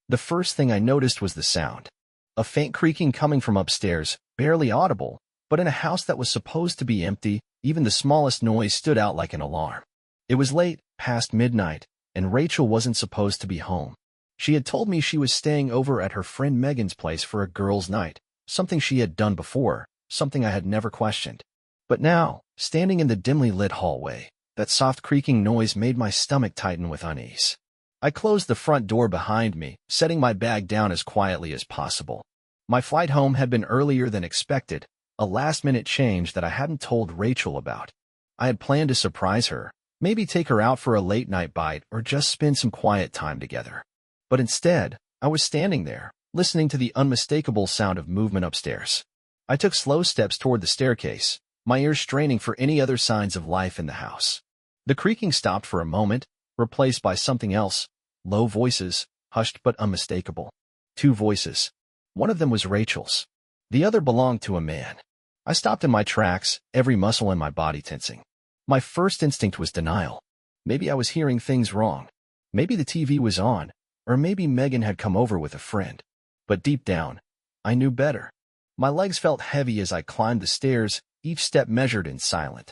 The first thing I noticed was the sound. A faint creaking coming from upstairs, barely audible, but in a house that was supposed to be empty, even the smallest noise stood out like an alarm. It was late, past midnight, and Rachel wasn't supposed to be home. She had told me she was staying over at her friend Megan's place for a girls' night, something she had done before, something I had never questioned. But now, standing in the dimly lit hallway, that soft creaking noise made my stomach tighten with unease. I closed the front door behind me, setting my bag down as quietly as possible. My flight home had been earlier than expected, a last-minute change that I hadn't told Rachel about. I had planned to surprise her, maybe take her out for a late-night bite or just spend some quiet time together. But instead, I was standing there, listening to the unmistakable sound of movement upstairs. I took slow steps toward the staircase, my ears straining for any other signs of life in the house. The creaking stopped for a moment, replaced by something else, low voices, hushed but unmistakable. 2 voices. One of them was Rachel's. The other belonged to a man. I stopped in my tracks, every muscle in my body tensing. My first instinct was denial. Maybe I was hearing things wrong. Maybe the TV was on, or maybe Megan had come over with a friend. But deep down, I knew better. My legs felt heavy as I climbed the stairs, each step measured and silent.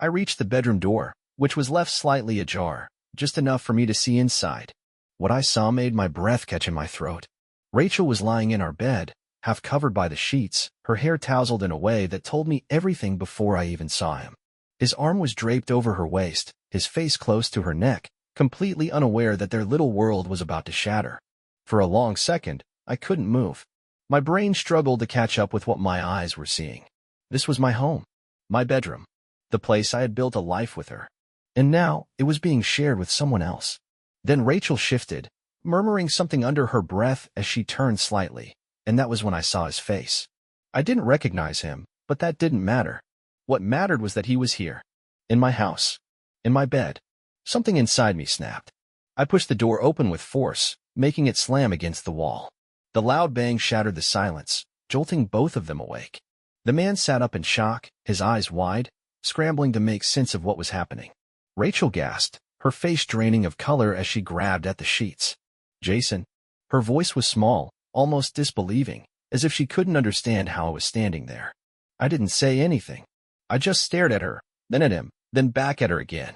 I reached the bedroom door, which was left slightly ajar, just enough for me to see inside. What I saw made my breath catch in my throat. Rachel was lying in our bed, half covered by the sheets, her hair tousled in a way that told me everything before I even saw him. His arm was draped over her waist, his face close to her neck, completely unaware that their little world was about to shatter. For a long second, I couldn't move. My brain struggled to catch up with what my eyes were seeing. This was my home, my bedroom, the place I had built a life with her. And now, it was being shared with someone else. Then Rachel shifted, murmuring something under her breath as she turned slightly, and that was when I saw his face. I didn't recognize him, but that didn't matter. What mattered was that he was here, in my house, in my bed. Something inside me snapped. I pushed the door open with force, making it slam against the wall. The loud bang shattered the silence, jolting both of them awake. The man sat up in shock, his eyes wide, scrambling to make sense of what was happening. Rachel gasped, her face draining of color as she grabbed at the sheets. Jason. Her voice was small, almost disbelieving, as if she couldn't understand how I was standing there. I didn't say anything. I just stared at her, then at him, then back at her again.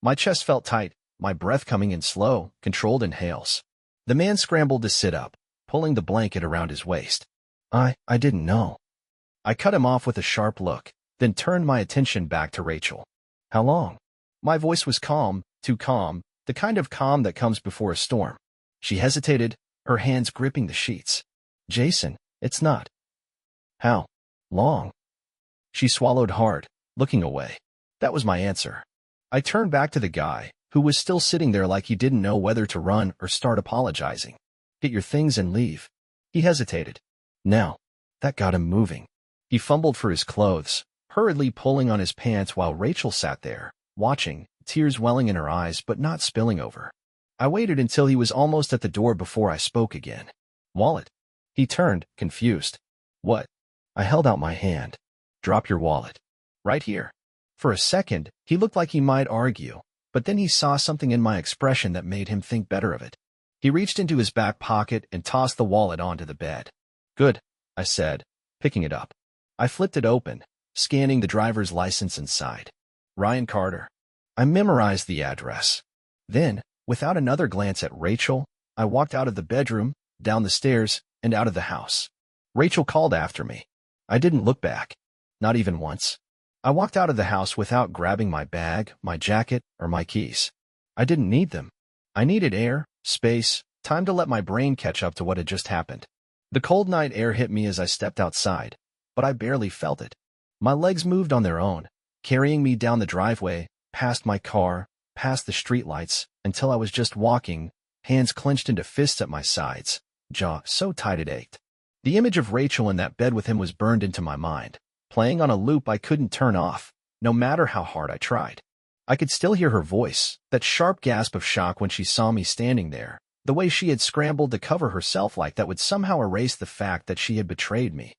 My chest felt tight, my breath coming in slow, controlled inhales. The man scrambled to sit up, pulling the blanket around his waist. I didn't know. I cut him off with a sharp look, then turned my attention back to Rachel. How long? My voice was calm, too calm, the kind of calm that comes before a storm. She hesitated, her hands gripping the sheets. Jason, it's not. How long? She swallowed hard, looking away. That was my answer. I turned back to the guy, who was still sitting there like he didn't know whether to run or start apologizing. Get your things and leave. He hesitated. Now, that got him moving. He fumbled for his clothes, hurriedly pulling on his pants while Rachel sat there, watching, tears welling in her eyes but not spilling over. I waited until he was almost at the door before I spoke again. Wallet. He turned, confused. What? I held out my hand. Drop your wallet. Right here. For a second, he looked like he might argue, but then he saw something in my expression that made him think better of it. He reached into his back pocket and tossed the wallet onto the bed. Good, I said, picking it up. I flipped it open, scanning the driver's license inside. Ryan Carter. I memorized the address. Then, without another glance at Rachel, I walked out of the bedroom, down the stairs, and out of the house. Rachel called after me. I didn't look back. Not even once. I walked out of the house without grabbing my bag, my jacket, or my keys. I didn't need them. I needed air, space, time to let my brain catch up to what had just happened. The cold night air hit me as I stepped outside, but I barely felt it. My legs moved on their own, carrying me down the driveway, past my car, past the streetlights, until I was just walking, hands clenched into fists at my sides, jaw so tight it ached. The image of Rachel in that bed with him was burned into my mind, playing on a loop I couldn't turn off, no matter how hard I tried. I could still hear her voice, that sharp gasp of shock when she saw me standing there, the way she had scrambled to cover herself like that would somehow erase the fact that she had betrayed me.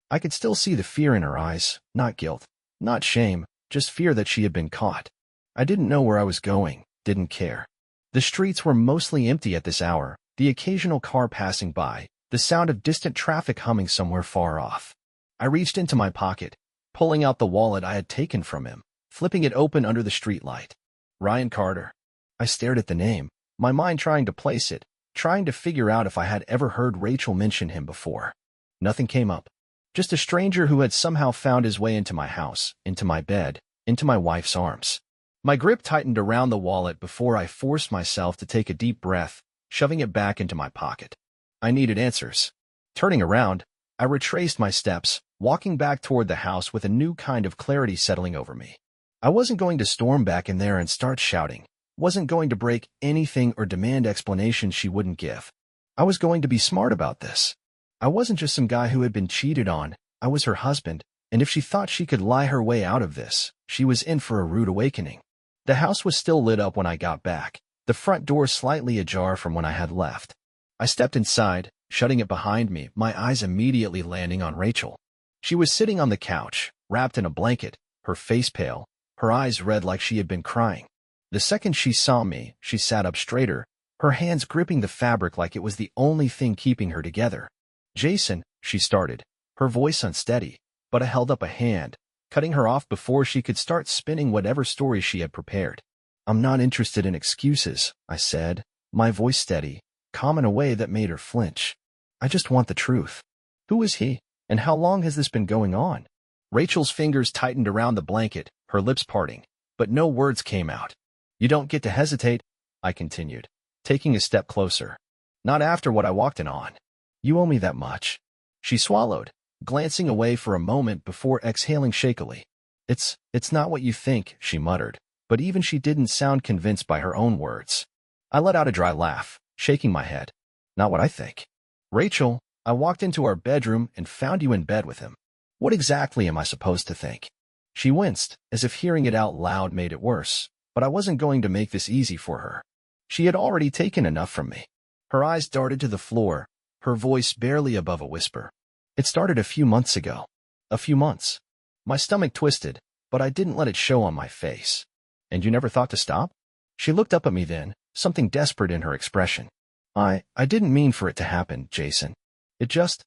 I could still see the fear in her eyes, not guilt, not shame, just fear that she had been caught. I didn't know where I was going, didn't care. The streets were mostly empty at this hour, the occasional car passing by, the sound of distant traffic humming somewhere far off. I reached into my pocket, pulling out the wallet I had taken from him, flipping it open under the streetlight. Ryan Carter. I stared at the name, my mind trying to place it, trying to figure out if I had ever heard Rachel mention him before. Nothing came up. Just a stranger who had somehow found his way into my house, into my bed, into my wife's arms. My grip tightened around the wallet before I forced myself to take a deep breath, shoving it back into my pocket. I needed answers. Turning around, I retraced my steps, walking back toward the house with a new kind of clarity settling over me. I wasn't going to storm back in there and start shouting, wasn't going to break anything or demand explanations she wouldn't give. I was going to be smart about this. I wasn't just some guy who had been cheated on, I was her husband, and if she thought she could lie her way out of this, she was in for a rude awakening. The house was still lit up when I got back, the front door slightly ajar from when I had left. I stepped inside, shutting it behind me, my eyes immediately landing on Rachel. She was sitting on the couch, wrapped in a blanket, her face pale, her eyes red like she had been crying. The second she saw me, she sat up straighter, her hands gripping the fabric like it was the only thing keeping her together. "Jason," she started, her voice unsteady, but I held up a hand, cutting her off before she could start spinning whatever story she had prepared. "I'm not interested in excuses," I said, my voice steady, calm in a way that made her flinch. "I just want the truth. Who is he, and how long has this been going on?" Rachel's fingers tightened around the blanket, her lips parting, but no words came out. "You don't get to hesitate," I continued, taking a step closer. "Not after what I walked in on. You owe me that much." She swallowed, glancing away for a moment before exhaling shakily. It's not what you think," she muttered, but even she didn't sound convinced by her own words. I let out a dry laugh, shaking my head. "Not what I think. Rachel, I walked into our bedroom and found you in bed with him. What exactly am I supposed to think?" She winced, as if hearing it out loud made it worse, but I wasn't going to make this easy for her. She had already taken enough from me. Her eyes darted to the floor, her voice barely above a whisper. "It started a few months ago. A few months." My stomach twisted, but I didn't let it show on my face. "And you never thought to stop?" She looked up at me then, something desperate in her expression. I didn't mean for it to happen, Jason. It just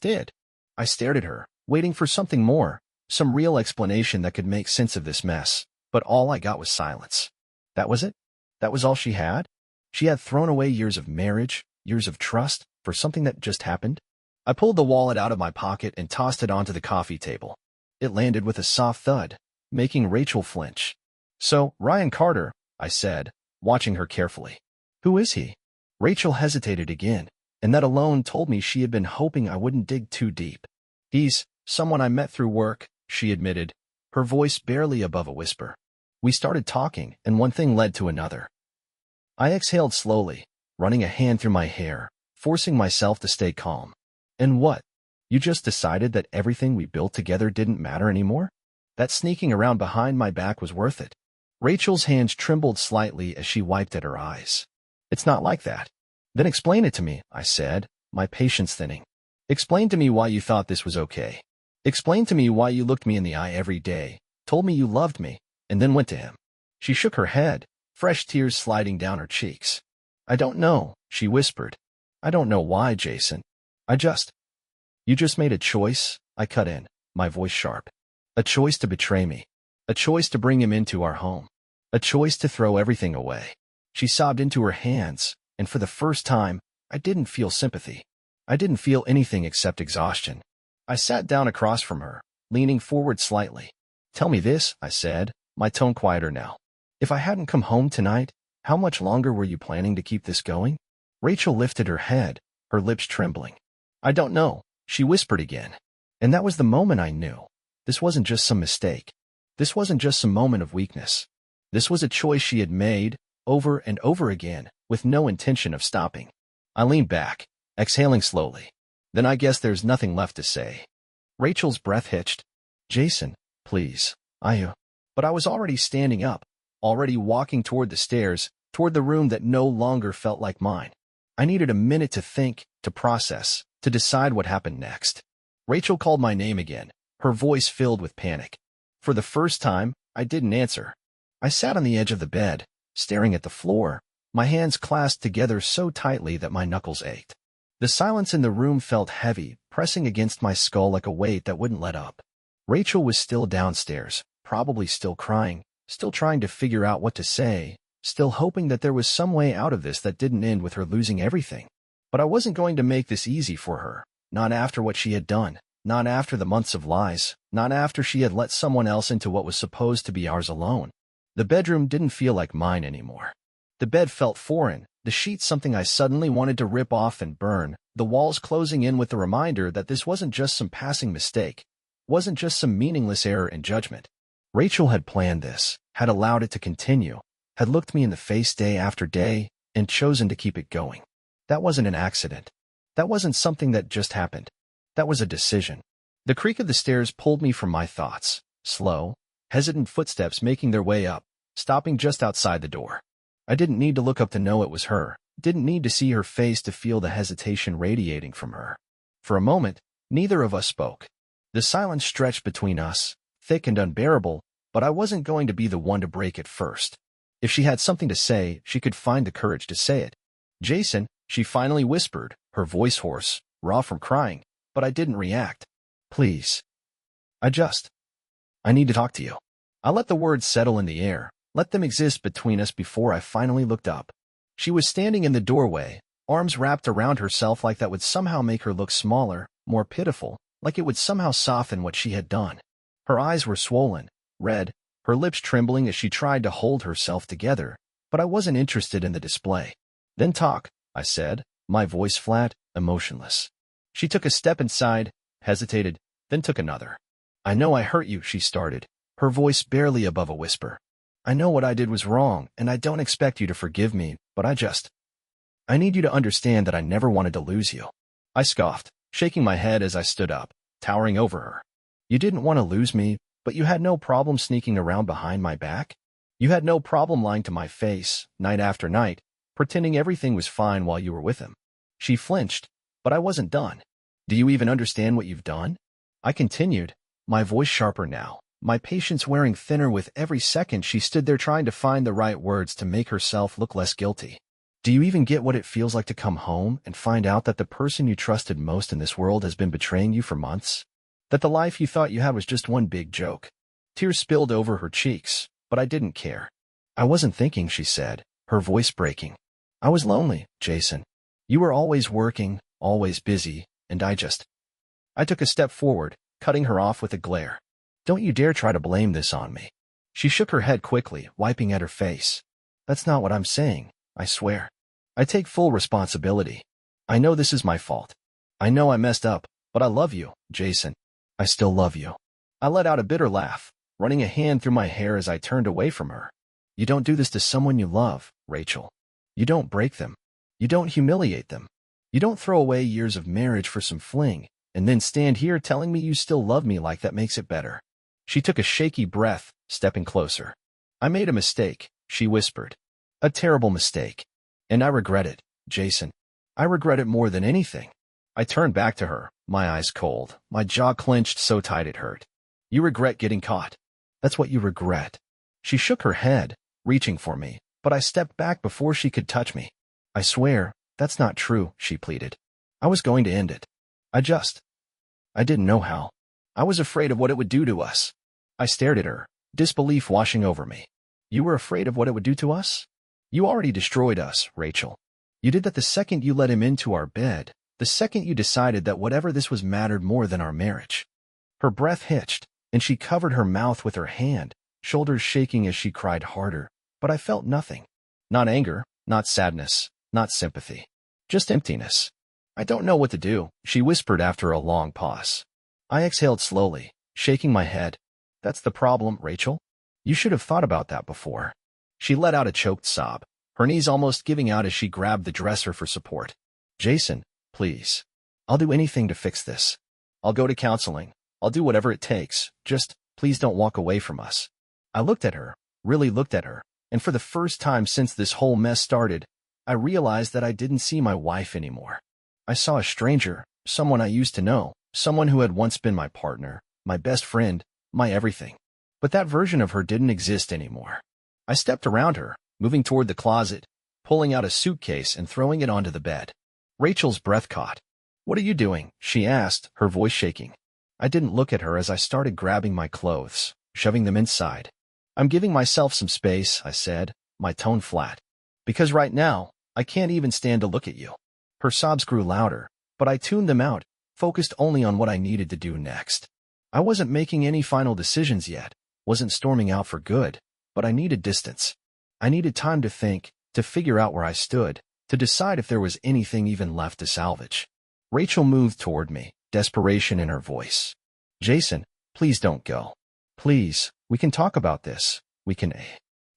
did." I stared at her, waiting for something more, some real explanation that could make sense of this mess, but all I got was silence. That was it? That was all she had? She had thrown away years of marriage, years of trust, for something that just happened? I pulled the wallet out of my pocket and tossed it onto the coffee table. It landed with a soft thud, making Rachel flinch. "So, Ryan Carter," I said, watching her carefully. "Who is he?" Rachel hesitated again, and that alone told me she had been hoping I wouldn't dig too deep. "He's someone I met through work," she admitted, her voice barely above a whisper. "We started talking, and one thing led to another." I exhaled slowly, running a hand through my hair, forcing myself to stay calm. "And what? You just decided that everything we built together didn't matter anymore? That sneaking around behind my back was worth it?" Rachel's hands trembled slightly as she wiped at her eyes. "It's not like that." "Then explain it to me," I said, my patience thinning. "Explain to me why you thought this was okay. Explain to me why you looked me in the eye every day, told me you loved me, and then went to him." She shook her head, fresh tears sliding down her cheeks. "I don't know," she whispered. "I don't know why, Jason. You just made a choice," I cut in, my voice sharp. "A choice to betray me. A choice to bring him into our home. A choice to throw everything away." She sobbed into her hands, and for the first time, I didn't feel sympathy. I didn't feel anything except exhaustion. I sat down across from her, leaning forward slightly. "Tell me this," I said, my tone quieter now. "If I hadn't come home tonight, how much longer were you planning to keep this going?" Rachel lifted her head, her lips trembling. "I don't know," she whispered again. And that was the moment I knew. This wasn't just some mistake. This wasn't just some moment of weakness. This was a choice she had made, over and over again, with no intention of stopping. I leaned back, exhaling slowly. "Then I guess there's nothing left to say." Rachel's breath hitched. "Jason, please, But I was already standing up, already walking toward the stairs, toward the room that no longer felt like mine. I needed a minute to think, to process, to decide what happened next. Rachel called my name again, her voice filled with panic. For the first time, I didn't answer. I sat on the edge of the bed, staring at the floor, My hands clasped together so tightly that my knuckles ached. The silence in the room felt heavy, pressing against my skull like a weight that wouldn't let up. Rachel was still downstairs, probably still crying, still trying to figure out what to say, still hoping that there was some way out of this that didn't end with her losing everything. But I wasn't going to make this easy for her, not after what she had done, not after the months of lies, not after she had let someone else into what was supposed to be ours alone. The bedroom didn't feel like mine anymore. The bed felt foreign, the sheets something I suddenly wanted to rip off and burn, the walls closing in with the reminder that this wasn't just some passing mistake, wasn't just some meaningless error in judgment. Rachel had planned this, had allowed it to continue, had looked me in the face day after day, and chosen to keep it going. That wasn't an accident. That wasn't something that just happened. That was a decision. The creak of the stairs pulled me from my thoughts, slow, hesitant footsteps making their way up, stopping just outside the door. I didn't need to look up to know it was her, didn't need to see her face to feel the hesitation radiating from her. For a moment, neither of us spoke. The silence stretched between us, thick and unbearable, but I wasn't going to be the one to break it first. If she had something to say, she could find the courage to say it. "Jason," she finally whispered, her voice hoarse, raw from crying, but I didn't react. "Please. I need to talk to you." I let the words settle in the air, let them exist between us before I finally looked up. She was standing in the doorway, arms wrapped around herself like that would somehow make her look smaller, more pitiful, like it would somehow soften what she had done. Her eyes were swollen, red, her lips trembling as she tried to hold herself together, but I wasn't interested in the display. "Then talk," I said, my voice flat, emotionless. She took a step inside, hesitated, then took another. "I know I hurt you," she started, her voice barely above a whisper. "I know what I did was wrong, and I don't expect you to forgive me, but I need you to understand that I never wanted to lose you." I scoffed, shaking my head as I stood up, towering over her. "You didn't want to lose me, but you had no problem sneaking around behind my back? You had no problem lying to my face, night after night, pretending everything was fine while you were with him." She flinched, but I wasn't done. "Do you even understand what you've done?" I continued, my voice sharper now, my patience wearing thinner with every second she stood there trying to find the right words to make herself look less guilty. "Do you even get what it feels like to come home and find out that the person you trusted most in this world has been betraying you for months? That the life you thought you had was just one big joke?" Tears spilled over her cheeks, but I didn't care. "I wasn't thinking," she said, her voice breaking. "I was lonely, Jason. You were always working, always busy, and I took a step forward, cutting her off with a glare. "Don't you dare try to blame this on me." She shook her head quickly, wiping at her face. "That's not what I'm saying, I swear. I take full responsibility. I know this is my fault. I know I messed up, but I love you, Jason. I still love you." I let out a bitter laugh, running a hand through my hair as I turned away from her. "You don't do this to someone you love, Rachel. You don't break them. You don't humiliate them. You don't throw away years of marriage for some fling, and then stand here telling me you still love me like that makes it better." She took a shaky breath, stepping closer. "I made a mistake," she whispered. "A terrible mistake. And I regret it, Jason. I regret it more than anything." I turned back to her, my eyes cold, my jaw clenched so tight it hurt. "You regret getting caught. That's what you regret." She shook her head, reaching for me, but I stepped back before she could touch me. "I swear, that's not true," she pleaded. "I was going to end it. I didn't know how. I was afraid of what it would do to us." I stared at her, disbelief washing over me. "You were afraid of what it would do to us? You already destroyed us, Rachel. You did that the second you let him into our bed, the second you decided that whatever this was mattered more than our marriage." Her breath hitched, and she covered her mouth with her hand, shoulders shaking as she cried harder, but I felt nothing. Not anger, not sadness, not sympathy. Just emptiness. "I don't know what to do," she whispered after a long pause. I exhaled slowly, shaking my head. "That's the problem, Rachel. You should have thought about that before." She let out a choked sob, her knees almost giving out as she grabbed the dresser for support. "Jason, please. I'll do anything to fix this. I'll go to counseling. I'll do whatever it takes. Just, please don't walk away from us." I looked at her, really looked at her, and for the first time since this whole mess started, I realized that I didn't see my wife anymore. I saw a stranger, someone I used to know, someone who had once been my partner, my best friend, my everything. But that version of her didn't exist anymore. I stepped around her, moving toward the closet, pulling out a suitcase and throwing it onto the bed. Rachel's breath caught. "What are you doing?" she asked, her voice shaking. I didn't look at her as I started grabbing my clothes, shoving them inside. "I'm giving myself some space," I said, my tone flat. "Because right now, I can't even stand to look at you." Her sobs grew louder, but I tuned them out, focused only on what I needed to do next. I wasn't making any final decisions yet, wasn't storming out for good, but I needed distance. I needed time to think, to figure out where I stood, to decide if there was anything even left to salvage. Rachel moved toward me, desperation in her voice. "Jason, please don't go. Please, we can talk about this. We can."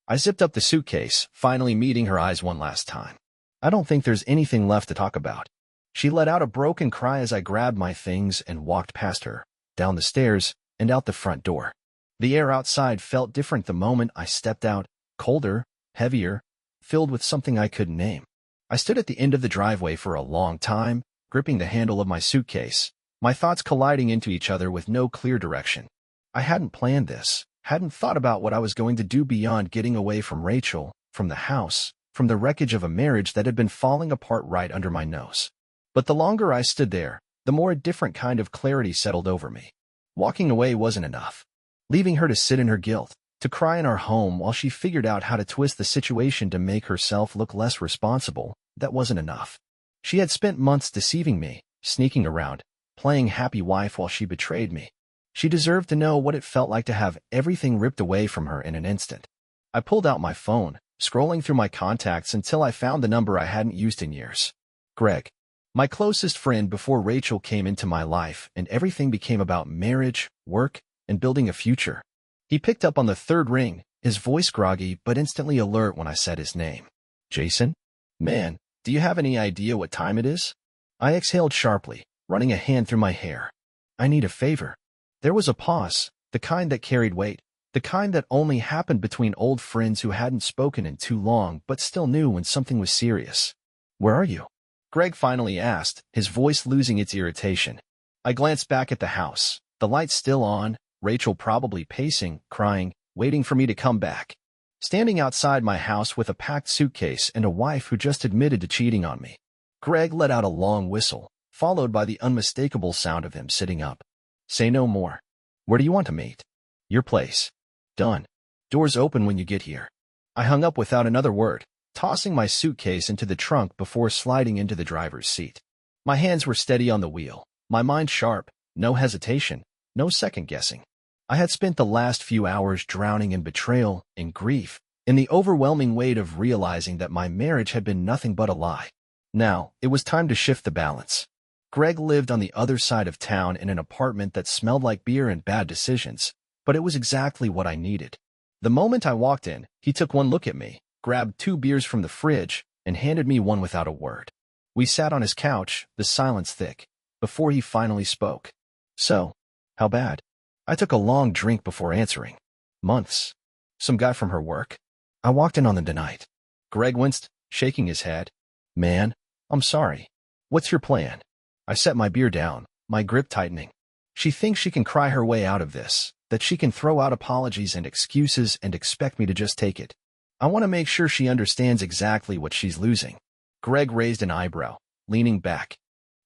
I zipped up the suitcase, finally meeting her eyes one last time. "I don't think there's anything left to talk about." She let out a broken cry as I grabbed my things and walked past her, down the stairs, and out the front door. The air outside felt different the moment I stepped out, colder, heavier, filled with something I couldn't name. I stood at the end of the driveway for a long time, gripping the handle of my suitcase, my thoughts colliding into each other with no clear direction. I hadn't planned this, hadn't thought about what I was going to do beyond getting away from Rachel, from the house, from the wreckage of a marriage that had been falling apart right under my nose. But the longer I stood there, the more a different kind of clarity settled over me. Walking away wasn't enough. Leaving her to sit in her guilt, to cry in our home while she figured out how to twist the situation to make herself look less responsible, that wasn't enough. She had spent months deceiving me, sneaking around, playing happy wife while she betrayed me. She deserved to know what it felt like to have everything ripped away from her in an instant. I pulled out my phone, scrolling through my contacts until I found the number I hadn't used in years. Greg. My closest friend before Rachel came into my life, and everything became about marriage, work, and building a future. He picked up on the third ring, his voice groggy but instantly alert when I said his name. "Jason? Man, do you have any idea what time it is?" I exhaled sharply, running a hand through my hair. "I need a favor." There was a pause, the kind that carried weight, the kind that only happened between old friends who hadn't spoken in too long but still knew when something was serious. "Where are you?" Greg finally asked, his voice losing its irritation. I glanced back at the house, the lights still on, Rachel probably pacing, crying, waiting for me to come back. Standing outside my house with a packed suitcase and a wife who just admitted to cheating on me. Greg let out a long whistle, followed by the unmistakable sound of him sitting up. "Say no more. Where do you want to meet?" "Your place." "Done. Doors open when you get here." I hung up without another word, tossing my suitcase into the trunk before sliding into the driver's seat. My hands were steady on the wheel, my mind sharp, no hesitation, no second-guessing. I had spent the last few hours drowning in betrayal, in grief, in the overwhelming weight of realizing that my marriage had been nothing but a lie. Now, it was time to shift the balance. Greg lived on the other side of town in an apartment that smelled like beer and bad decisions, but it was exactly what I needed. The moment I walked in, he took one look at me, grabbed 2 beers from the fridge, and handed me one without a word. We sat on his couch, the silence thick, before he finally spoke. "So, how bad?" I took a long drink before answering. "Months. Some guy from her work." I walked in on them tonight. Greg winced, shaking his head. "Man, I'm sorry. What's your plan?" I set my beer down, my grip tightening. She thinks she can cry her way out of this, that she can throw out apologies and excuses and expect me to just take it. I want to make sure she understands exactly what she's losing. Greg raised an eyebrow, leaning back.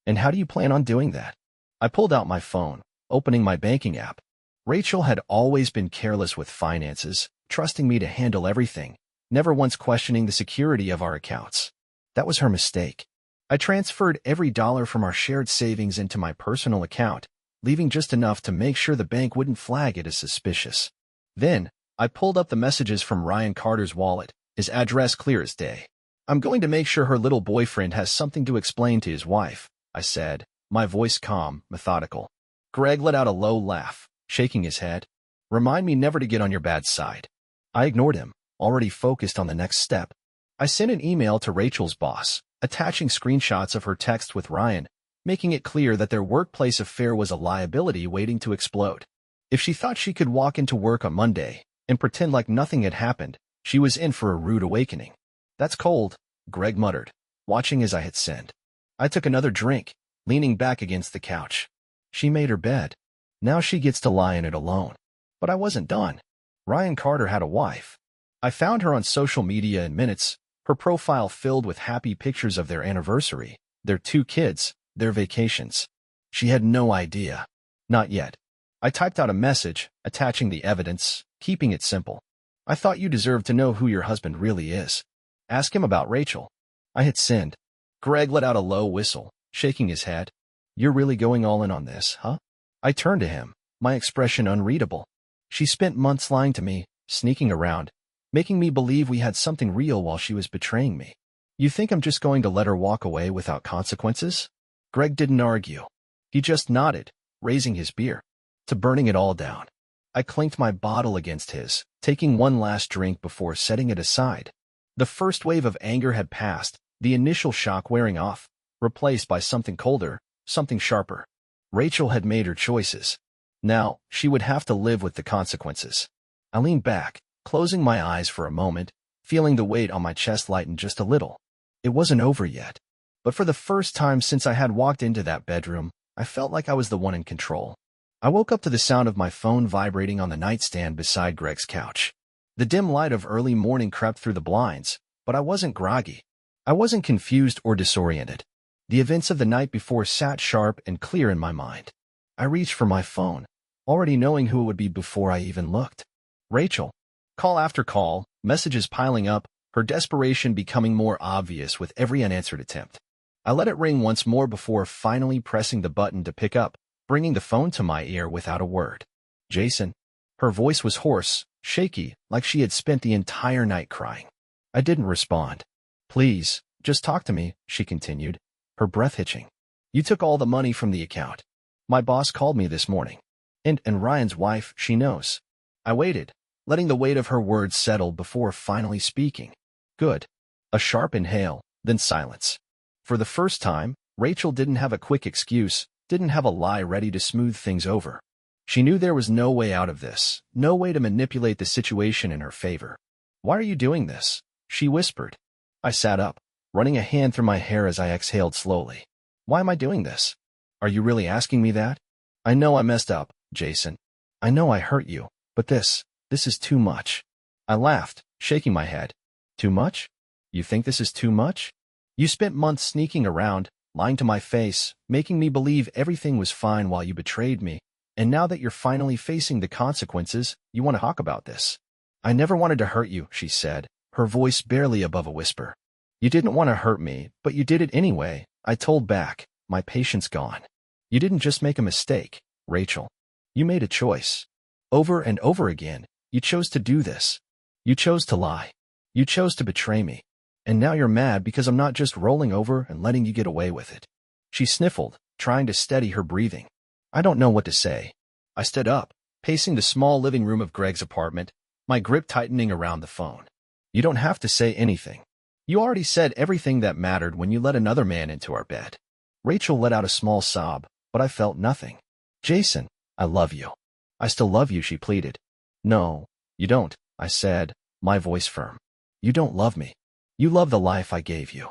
"And how do you plan on doing that?" I pulled out my phone, opening my banking app. Rachel had always been careless with finances, trusting me to handle everything, never once questioning the security of our accounts. That was her mistake. I transferred every dollar from our shared savings into my personal account, leaving just enough to make sure the bank wouldn't flag it as suspicious. Then, I pulled up the messages from Ryan Carter's wallet, his address clear as day. "I'm going to make sure her little boyfriend has something to explain to his wife," I said, my voice calm, methodical. Greg let out a low laugh, shaking his head. "Remind me never to get on your bad side." I ignored him, already focused on the next step. I sent an email to Rachel's boss, attaching screenshots of her text with Ryan, making it clear that their workplace affair was a liability waiting to explode. If she thought she could walk into work on Monday and pretend like nothing had happened, she was in for a rude awakening. "That's cold," Greg muttered, watching as I hit send. I took another drink, leaning back against the couch. She made her bed. Now she gets to lie in it alone. But I wasn't done. Ryan Carter had a wife. I found her on social media in minutes, Her profile filled with happy pictures of their anniversary, their 2 kids, their vacations. She had no idea. Not yet. I typed out a message, attaching the evidence, keeping it simple. I thought you deserved to know who your husband really is. Ask him about Rachel. I hit send. Greg let out a low whistle, shaking his head. You're really going all in on this, huh? I turned to him, my expression unreadable. She spent months lying to me, sneaking around, making me believe we had something real while she was betraying me. You think I'm just going to let her walk away without consequences? Greg didn't argue. He just nodded, raising his beer. To burning it all down. I clinked my bottle against his, taking one last drink before setting it aside. The first wave of anger had passed, the initial shock wearing off, replaced by something colder, something sharper. Rachel had made her choices. Now, she would have to live with the consequences. I leaned back, closing my eyes for a moment, feeling the weight on my chest lighten just a little. It wasn't over yet. But for the first time since I had walked into that bedroom, I felt like I was the one in control. I woke up to the sound of my phone vibrating on the nightstand beside Greg's couch. The dim light of early morning crept through the blinds, but I wasn't groggy. I wasn't confused or disoriented. The events of the night before sat sharp and clear in my mind. I reached for my phone, already knowing who it would be before I even looked. Rachel. Call after call, messages piling up, her desperation becoming more obvious with every unanswered attempt. I let it ring once more before finally pressing the button to pick up, bringing the phone to my ear without a word. Jason. Her voice was hoarse, shaky, like she had spent the entire night crying. I didn't respond. Please, just talk to me, she continued, her breath hitching. You took all the money from the account. My boss called me this morning. And Ryan's wife, she knows. I waited, letting the weight of her words settle before finally speaking. Good. A sharp inhale, then silence. For the first time, Rachel didn't have a quick excuse, didn't have a lie ready to smooth things over. She knew there was no way out of this, no way to manipulate the situation in her favor. Why are you doing this? She whispered. I sat up, running a hand through my hair as I exhaled slowly. Why am I doing this? Are you really asking me that? I know I messed up, Jason. I know I hurt you, but this is too much. I laughed, shaking my head. Too much? You think this is too much? You spent months sneaking around, lying to my face, making me believe everything was fine while you betrayed me, and now that you're finally facing the consequences, you want to talk about this. I never wanted to hurt you, she said, her voice barely above a whisper. You didn't want to hurt me, but you did it anyway, I told back, my patience gone. You didn't just make a mistake, Rachel. You made a choice. Over and over again, you chose to do this. You chose to lie. You chose to betray me. And now you're mad because I'm not just rolling over and letting you get away with it. She sniffled, trying to steady her breathing. I don't know what to say. I stood up, pacing the small living room of Greg's apartment, my grip tightening around the phone. You don't have to say anything. You already said everything that mattered when you let another man into our bed. Rachel let out a small sob, but I felt nothing. Jason, I love you. I still love you, she pleaded. No, you don't, I said, my voice firm. You don't love me. You love the life I gave you.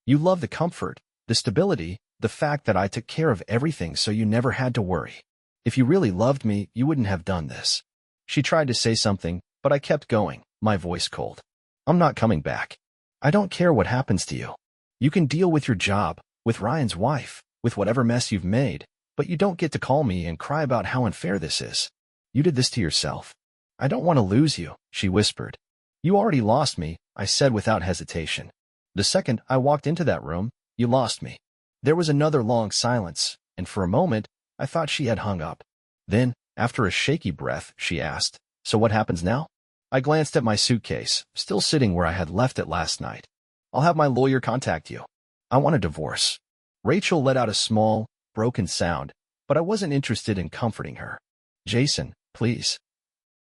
You love the comfort, the stability, the fact that I took care of everything so you never had to worry. If you really loved me, you wouldn't have done this. She tried to say something, but I kept going, my voice cold. I'm not coming back. I don't care what happens to you. You can deal with your job, with Ryan's wife, with whatever mess you've made, but you don't get to call me and cry about how unfair this is. You did this to yourself. I don't want to lose you, she whispered. You already lost me, I said without hesitation. The second I walked into that room, you lost me. There was another long silence, and for a moment, I thought she had hung up. Then, after a shaky breath, she asked, So what happens now? I glanced at my suitcase, still sitting where I had left it last night. I'll have my lawyer contact you. I want a divorce. Rachel let out a small, broken sound, but I wasn't interested in comforting her. Jason, please.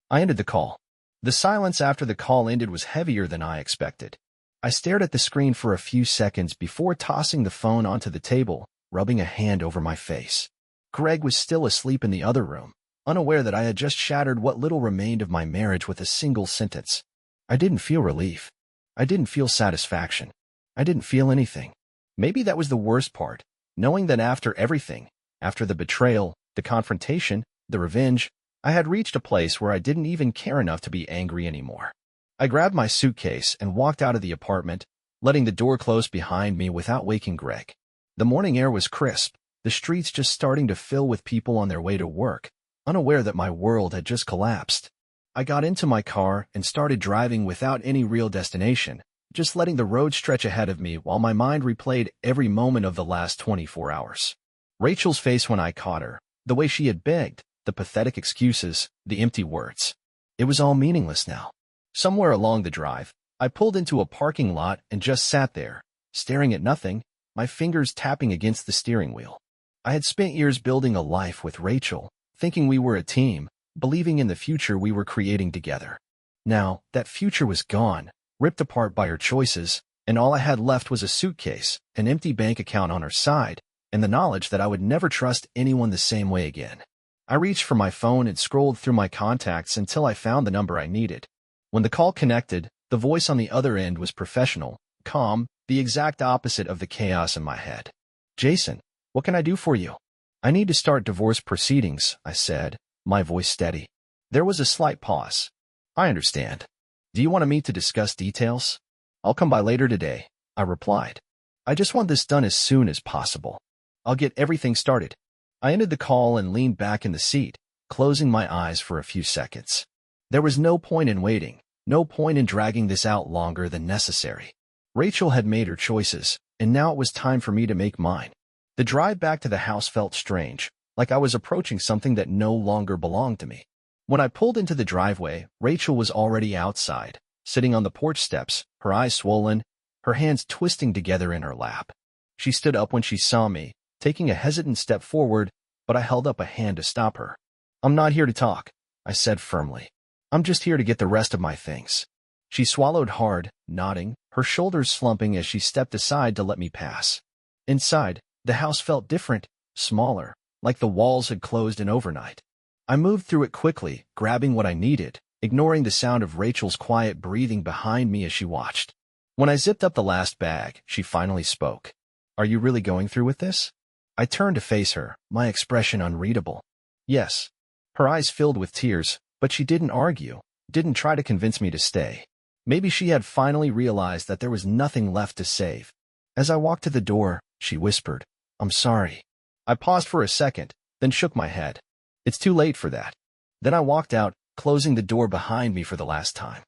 I ended the call. The silence after the call ended was heavier than I expected. I stared at the screen for a few seconds before tossing the phone onto the table, rubbing a hand over my face. Greg was still asleep in the other room, unaware that I had just shattered what little remained of my marriage with a single sentence. I didn't feel relief. I didn't feel satisfaction. I didn't feel anything. Maybe that was the worst part, knowing that after everything, after the betrayal, the confrontation, the revenge, I had reached a place where I didn't even care enough to be angry anymore. I grabbed my suitcase and walked out of the apartment, letting the door close behind me without waking Greg. The morning air was crisp, the streets just starting to fill with people on their way to work, unaware that my world had just collapsed. I got into my car and started driving without any real destination, just letting the road stretch ahead of me while my mind replayed every moment of the last 24 hours. Rachel's face when I caught her, the way she had begged, the pathetic excuses, the empty words. It was all meaningless now. Somewhere along the drive, I pulled into a parking lot and just sat there, staring at nothing, my fingers tapping against the steering wheel. I had spent years building a life with Rachel, thinking we were a team, believing in the future we were creating together. Now, that future was gone, ripped apart by her choices, and all I had left was a suitcase, an empty bank account on her side, and the knowledge that I would never trust anyone the same way again. I reached for my phone and scrolled through my contacts until I found the number I needed. When the call connected, the voice on the other end was professional, calm, the exact opposite of the chaos in my head. "Jason, what can I do for you?" "I need to start divorce proceedings," I said, my voice steady. There was a slight pause. "I understand. Do you want to meet to discuss details?" "I'll come by later today," I replied. "I just want this done as soon as possible. I'll get everything started." I ended the call and leaned back in the seat, closing my eyes for a few seconds. There was no point in waiting, no point in dragging this out longer than necessary. Rachel had made her choices, and now it was time for me to make mine. The drive back to the house felt strange, like I was approaching something that no longer belonged to me. When I pulled into the driveway, Rachel was already outside, sitting on the porch steps, her eyes swollen, her hands twisting together in her lap. She stood up when she saw me, taking a hesitant step forward, but I held up a hand to stop her. "I'm not here to talk," I said firmly. "I'm just here to get the rest of my things." She swallowed hard, nodding, her shoulders slumping as she stepped aside to let me pass. Inside, the house felt different, smaller, like the walls had closed in overnight. I moved through it quickly, grabbing what I needed, ignoring the sound of Rachel's quiet breathing behind me as she watched. When I zipped up the last bag, she finally spoke. "Are you really going through with this?" I turned to face her, my expression unreadable. "Yes." Her eyes filled with tears, but she didn't argue, didn't try to convince me to stay. Maybe she had finally realized that there was nothing left to save. As I walked to the door, she whispered, "I'm sorry." I paused for a second, then shook my head. "It's too late for that." Then I walked out, closing the door behind me for the last time.